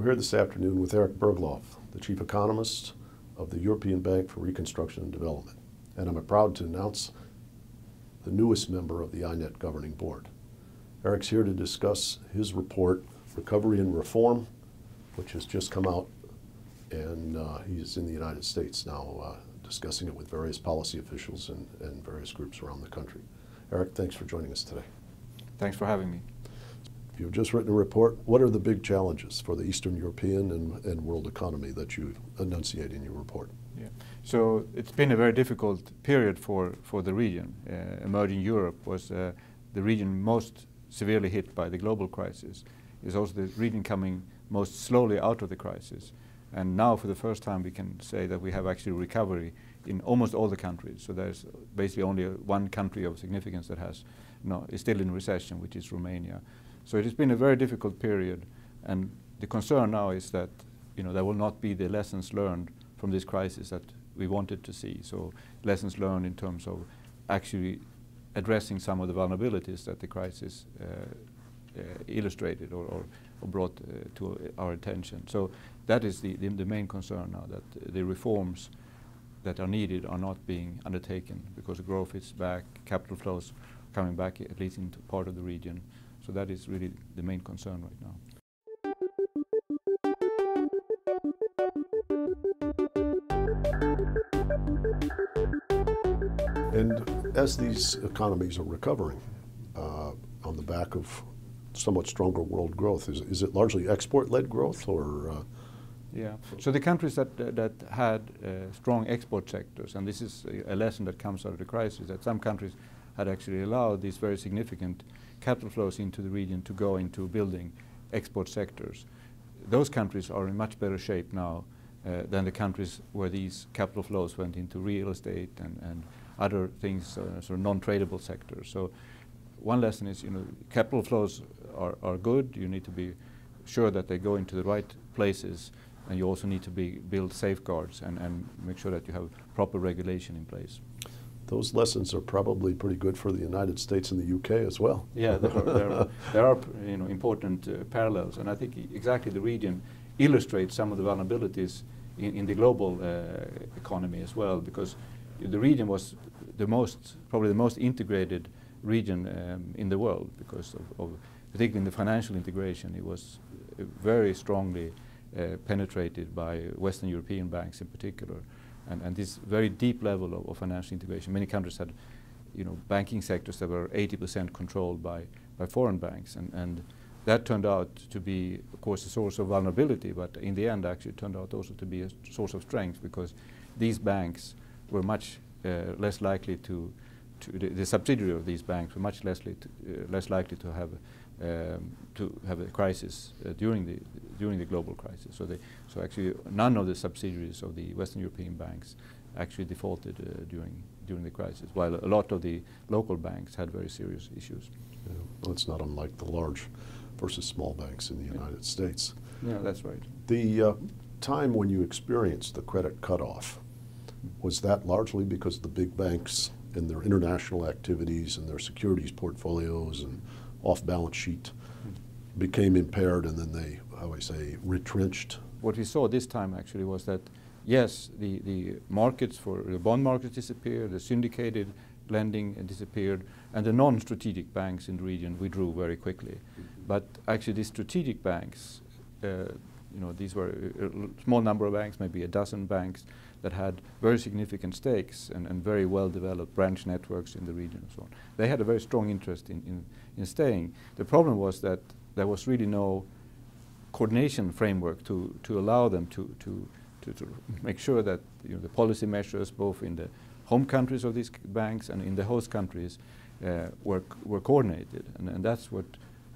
We're here this afternoon with Erik Berglöf, the Chief Economist of the European Bank for Reconstruction and Development. And I'm proud to announce the newest member of the INET Governing Board. Erik's here to discuss his report, Recovery and Reform, which has just come out, and he's in the United States now discussing it with various policy officials and various groups around the country. Erik, thanks for joining us today. Thanks for having me. You've just written a report. What are the big challenges for the Eastern European and world economy that you enunciate in your report? Yeah. So it's been a very difficult period for the region. Emerging Europe was the region most severely hit by the global crisis. It's also the region coming most slowly out of the crisis. And now for the first time we can say that we have actually recovery in almost all the countries. So there's basically only one country of significance that is still in recession, which is Romania. So it has been a very difficult period, and the concern now is that there will not be the lessons learned from this crisis that we wanted to see. So lessons learned in terms of actually addressing some of the vulnerabilities that the crisis illustrated or brought to our attention. So that is the main concern now, that the reforms that are needed are not being undertaken because the growth is back, capital flows coming back at least into part of the region. So that is really the main concern right now. And as these economies are recovering on the back of somewhat stronger world growth, is it largely export-led growth, or? Yeah. So the countries that had strong export sectors, and this is a lesson that comes out of the crisis, that some countries had actually allowed these very significant capital flows into the region to go into building export sectors. Those countries are in much better shape now than the countries where these capital flows went into real estate and other things, sort of non-tradable sectors. So one lesson is, capital flows are good. You need to be sure that they go into the right places, and you also need to build safeguards and make sure that you have proper regulation in place. Those lessons are probably pretty good for the United States and the UK as well. Yeah, there are important parallels, and I think exactly the region illustrates some of the vulnerabilities in the global economy as well, because the region was probably the most integrated region in the world because of particularly in the financial integration. It was very strongly penetrated by Western European banks in particular. And this very deep level of financial integration. Many countries had, banking sectors that were 80% controlled by foreign banks, and that turned out to be, of course, a source of vulnerability. But in the end, actually, it turned out also to be a source of strength, because these banks were much less likely the subsidiary of these banks were much less likely to have a crisis during the global crisis. So actually none of the subsidiaries of the Western European banks actually defaulted during the crisis, while a lot of the local banks had very serious issues. Yeah. Well, it's not unlike the large versus small banks in the United States. Yeah, that's right. The time when you experienced the credit cutoff, was that largely because of the big banks and their international activities and their securities portfolios and off-balance sheet became impaired, and then they, retrenched? What we saw this time actually was that, yes, the markets for the bond markets disappeared, the syndicated lending disappeared, and the non-strategic banks in the region withdrew very quickly. But actually the strategic banks, these were a small number of banks, maybe a dozen banks, that had very significant stakes and very well-developed branch networks in the region and so on. They had a very strong interest in staying. The problem was that there was really no coordination framework to allow them to make sure that the policy measures, both in the home countries of these banks and in the host countries, were coordinated. And that's what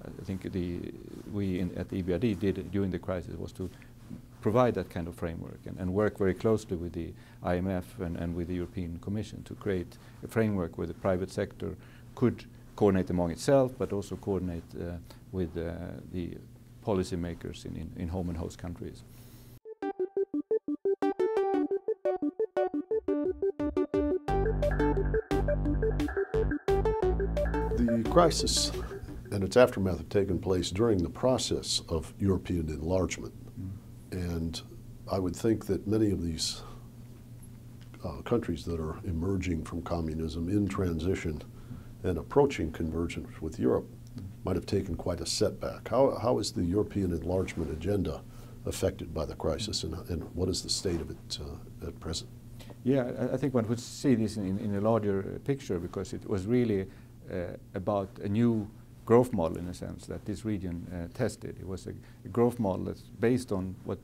I think at the EBRD did during the crisis, was to provide that kind of framework and work very closely with the IMF and with the European Commission to create a framework where the private sector could coordinate among itself, but also coordinate with the policymakers in home and host countries. The crisis and its aftermath have taken place during the process of European enlargement. I would think that many of these countries that are emerging from communism in transition and approaching convergence with Europe might have taken quite a setback. How is the European enlargement agenda affected by the crisis, and what is the state of it at present? Yeah, I think one would see this in a larger picture, because it was really about a new growth model, in a sense, that this region tested. It was a growth model that's based on what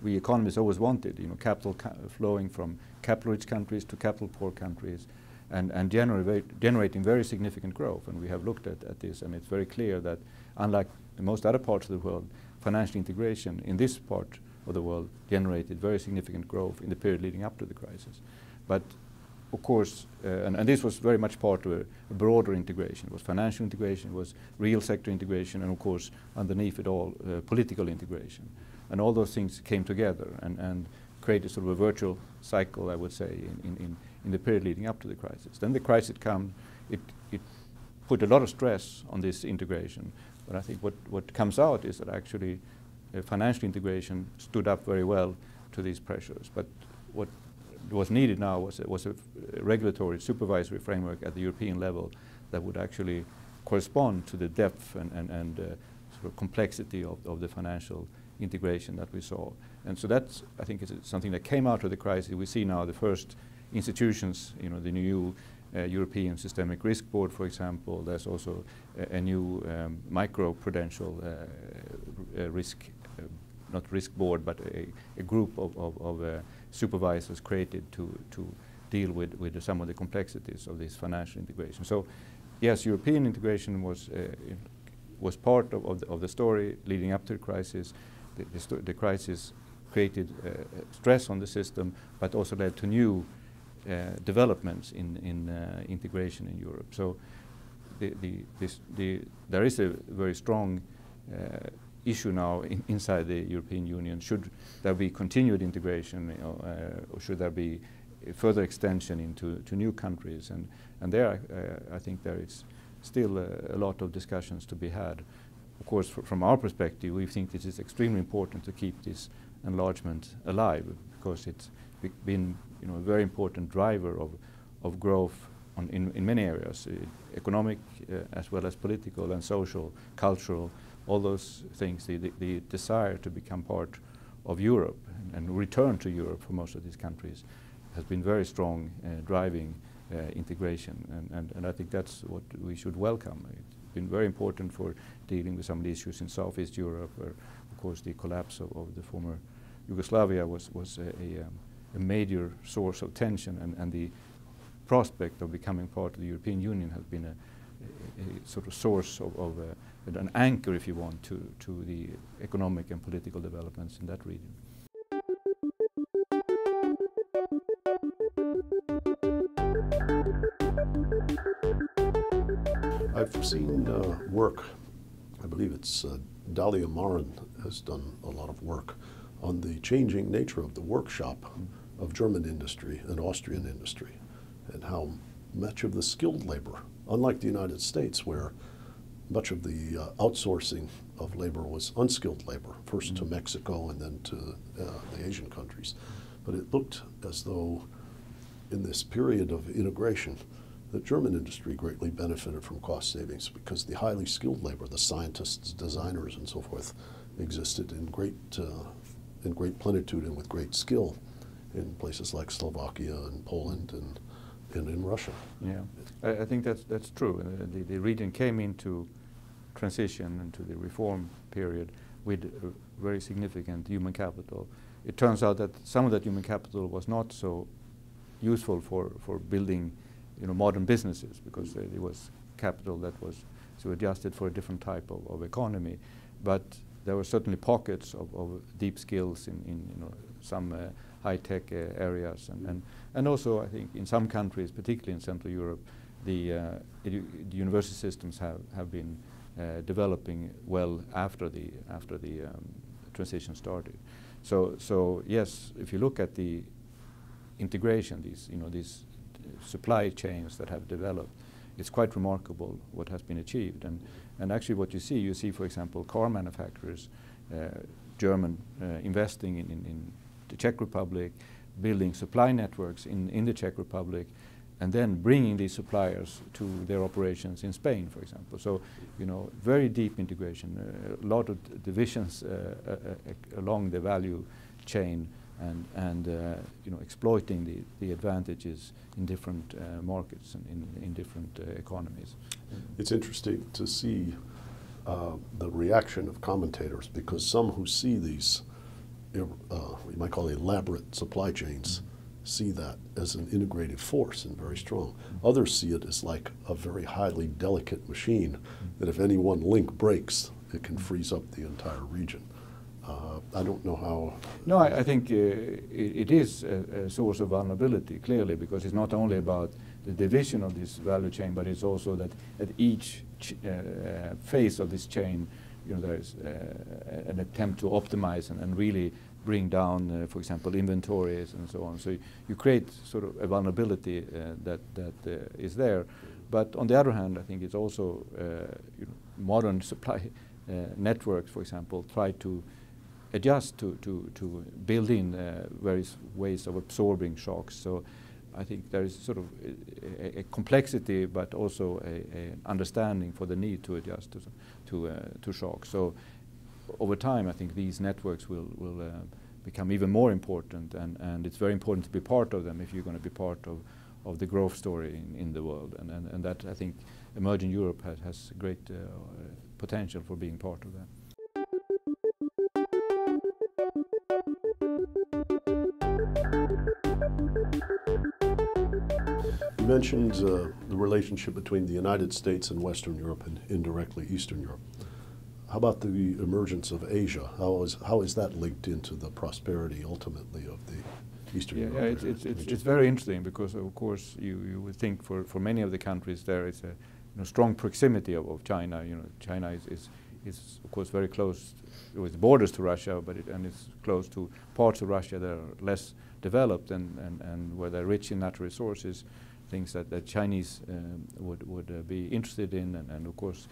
we economists always wanted, capital flowing from capital-rich countries to capital-poor countries, and generating very significant growth. And we have looked at this, and it's very clear that, unlike in most other parts of the world, financial integration in this part of the world generated very significant growth in the period leading up to the crisis. But of course, and this was very much part of a broader integration. It was financial integration, it was real sector integration, and of course, underneath it all, political integration. And all those things came together and created sort of a virtual cycle, I would say, in the period leading up to the crisis. Then the crisis came, it put a lot of stress on this integration. But I think what comes out is that actually financial integration stood up very well to these pressures. But what was needed now was a regulatory supervisory framework at the European level that would actually correspond to the depth and sort of complexity of the financial integration that we saw. And so that's, I think, is something that came out of the crisis. We see now the first institutions, the new European Systemic Risk Board, for example. There's also a new micro-prudential risk, not risk board, but a group of supervisors created to deal with some of the complexities of this financial integration. So yes, European integration was part of the story leading up to the crisis. The crisis created stress on the system, but also led to new developments in integration in Europe. So there is a very strong issue now inside the European Union. Should there be continued integration, or should there be a further extension into new countries? And there, I think there is still a lot of discussions to be had. Of course, from our perspective, we think this is extremely important to keep this enlargement alive, because it's been a very important driver of growth in many areas, economic as well as political and social, cultural, all those things. The desire to become part of Europe and return to Europe for most of these countries has been very strong, driving integration, and I think that's what we should welcome. It's been very important for dealing with some of the issues in Southeast Europe, where, of course, the collapse of the former Yugoslavia was a major source of tension, and the prospect of becoming part of the European Union has been a sort of source of an anchor, if you want, to the economic and political developments in that region. I've seen work, I believe it's Dalia Marin has done a lot of work on the changing nature of the workshop of German industry and Austrian industry, and how much of the skilled labor, unlike the United States, where much of the outsourcing of labor was unskilled labor, first to Mexico and then to the Asian countries. But it looked as though in this period of integration, the German industry greatly benefited from cost savings, because the highly skilled labor, the scientists, designers, and so forth, existed in great plenitude and with great skill in places like Slovakia and Poland and in Russia. Yeah, I think that's true. The region came into transition, into the reform period, with very significant human capital. It turns out that some of that human capital was not so useful for building modern businesses, because it was capital that was so adjusted for a different type of economy. But there were certainly pockets of deep skills in some high-tech areas, and also I think in some countries, particularly in Central Europe, the university systems have been developing well after the transition started. So yes, if you look at the integration, these supply chains that have developed, it's quite remarkable what has been achieved. And actually what you see, for example, car manufacturers, German, investing in the Czech Republic, building supply networks in the Czech Republic, and then bringing these suppliers to their operations in Spain, for example. So, you know, very deep integration, a lot of divisions along the value chain, and you know, exploiting the advantages in different markets and in different economies. It's interesting to see the reaction of commentators, because some who see these, you might call elaborate supply chains, see that as an integrated force and very strong. Others see it as like a very highly delicate machine that if any one link breaks, it can freeze up the entire region. I don't know how... No, I think it is a source of vulnerability, clearly, because it's not only about the division of this value chain, but it's also that at each phase of this chain, you know, there is an attempt to optimize and really bring down, for example, inventories and so on. So you create sort of a vulnerability that is there. But on the other hand, I think it's also you know, modern supply networks, for example, try to adjust to build in various ways of absorbing shocks. So I think there is sort of a complexity, but also a understanding for the need to adjust to shocks. So over time, I think these networks will become even more important, and it's very important to be part of them if you're going to be part of the growth story in the world. And that, I think, emerging Europe has great potential for being part of that. You mentioned the relationship between the United States and Western Europe, and indirectly Eastern Europe. How about the emergence of Asia? How is that linked into the prosperity, ultimately, of the Eastern Europe? Yeah, it's very interesting, because, of course, you would think for many of the countries there is a strong proximity of China. You know, China is of course very close with borders to Russia, but it's close to parts of Russia that are less developed and where they're rich in natural resources, things that the Chinese would be interested in, and of course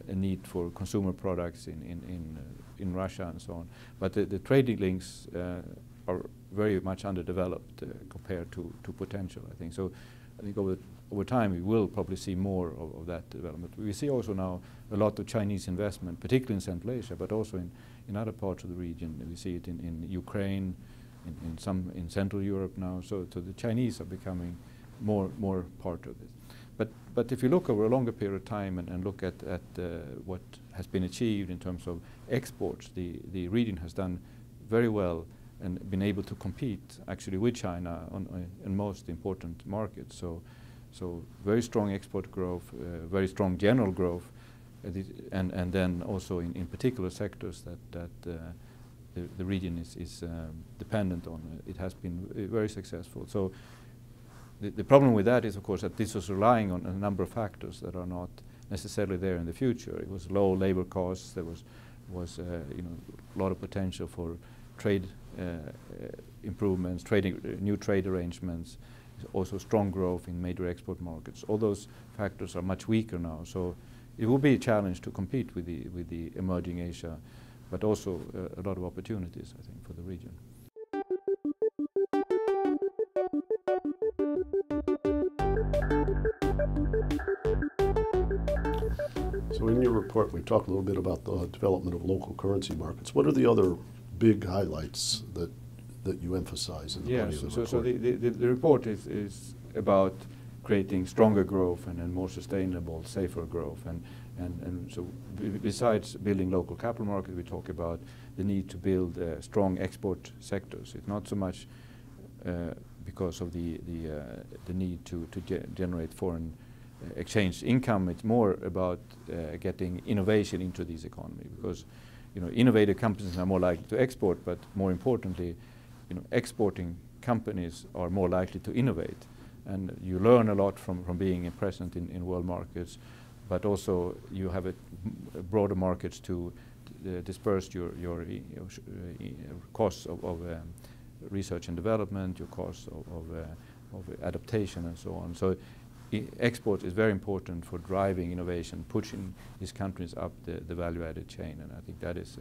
a need for consumer products in Russia and so on. But the trading links are very much underdeveloped compared to potential, I think. So I think over time we will probably see more of that development. We see also now a lot of Chinese investment, particularly in Central Asia, but also in other parts of the region. We see it in Ukraine, in Central Europe now. So the Chinese are becoming more part of this. But if you look over a longer period of time and look at what has been achieved in terms of exports, the region has done very well and been able to compete actually with China in most important markets. So very strong export growth, very strong general growth, and then also in particular sectors that the region is dependent on. It has been very successful. So the problem with that is, of course, that this was relying on a number of factors that are not necessarily there in the future. It was low labor costs. There was you know, a lot of potential for trade improvements, new trade arrangements. Also strong growth in major export markets. All those factors are much weaker now. So it will be a challenge to compete with the emerging Asia, but also a lot of opportunities, I think, for the region. So in your report, we talked a little bit about the development of local currency markets. What are the other big highlights that you emphasize in the body of the report? So the report is about creating stronger growth and more sustainable, safer growth. And so besides building local capital markets, we talk about the need to build strong export sectors. It's not so much because of the need to generate foreign exchange income. It's more about getting innovation into these economies, because you know, innovative companies are more likely to export, but more importantly, you know, exporting companies are more likely to innovate. And you learn a lot from being present in world markets, but also you have broader markets to disperse your costs of research and development, your costs of adaptation and so on. So export is very important for driving innovation, pushing these countries up the value-added chain, and I think that is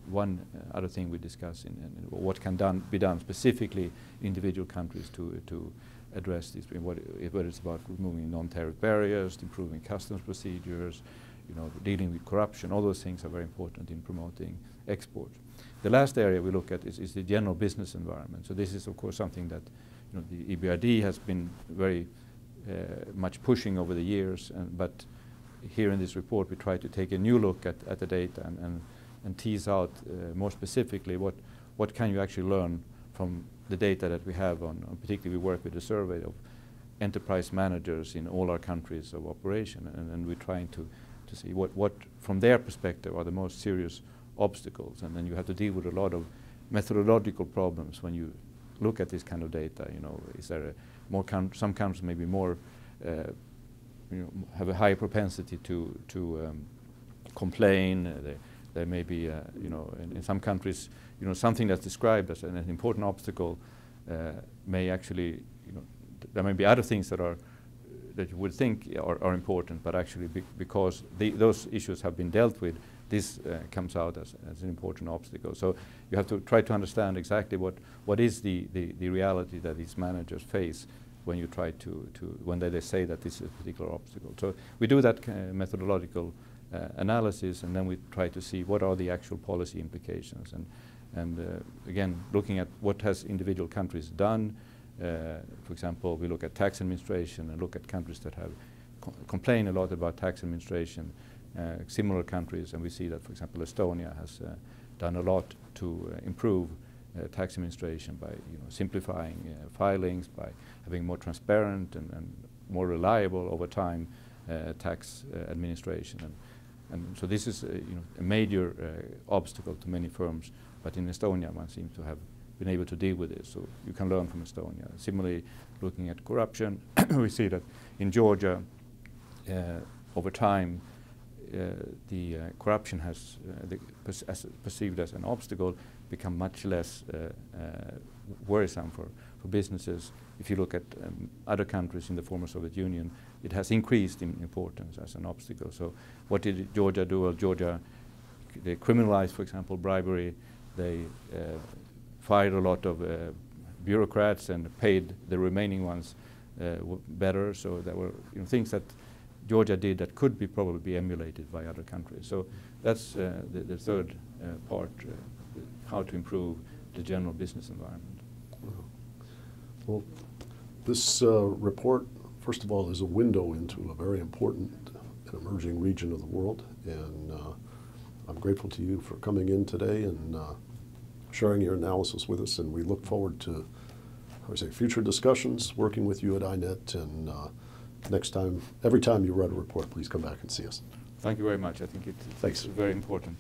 one other thing we discuss in what can be done specifically in individual countries to address this, whether it's about removing non-tariff barriers, improving customs procedures, dealing with corruption. All those things are very important in promoting export. The last area we look at is the general business environment. So this is of course something that the EBRD has been very much pushing over the years, but here in this report we try to take a new look at the data and tease out more specifically what can you actually learn from the data that we have on particularly we work with a survey of enterprise managers in all our countries of operation, and we're trying to see what from their perspective are the most serious obstacles, and then you have to deal with a lot of methodological problems when you look at this kind of data. Is there some countries maybe more have a higher propensity to complain. There may be in some countries something that's described as an important obstacle may actually there may be other things that you would think are important, but actually because those issues have been dealt with, this comes out as an important obstacle. So you have to try to understand exactly what is the reality that these managers face when you try when they say that this is a particular obstacle. So we do that methodological analysis, and then we try to see what are the actual policy implications, and again looking at what has individual countries done. For example, we look at tax administration and look at countries that have complained a lot about tax administration, similar countries, and we see that, for example, Estonia has done a lot to improve tax administration by simplifying filings, by having more transparent and more reliable over time tax administration, and so this is a major obstacle to many firms, but in Estonia one seems to have been able to deal with this, so you can learn from Estonia. Similarly, looking at corruption, we see that in Georgia over time the corruption has perceived as an obstacle become much less worrisome for businesses. If you look at other countries in the former Soviet Union, it has increased in importance as an obstacle. So what did Georgia do? Well, Georgia, they criminalized, for example, bribery. They fired a lot of bureaucrats and paid the remaining ones better. So there were things that Georgia did that could probably be emulated by other countries. So that's the third part, how to improve the general business environment. Well, this report, first of all, is a window into a very important and emerging region of the world, and I'm grateful to you for coming in today and sharing your analysis with us, and we look forward to, future discussions, working with you at INET, and next time, every time you write a report, please come back and see us. Thank you very much. I think it's very important.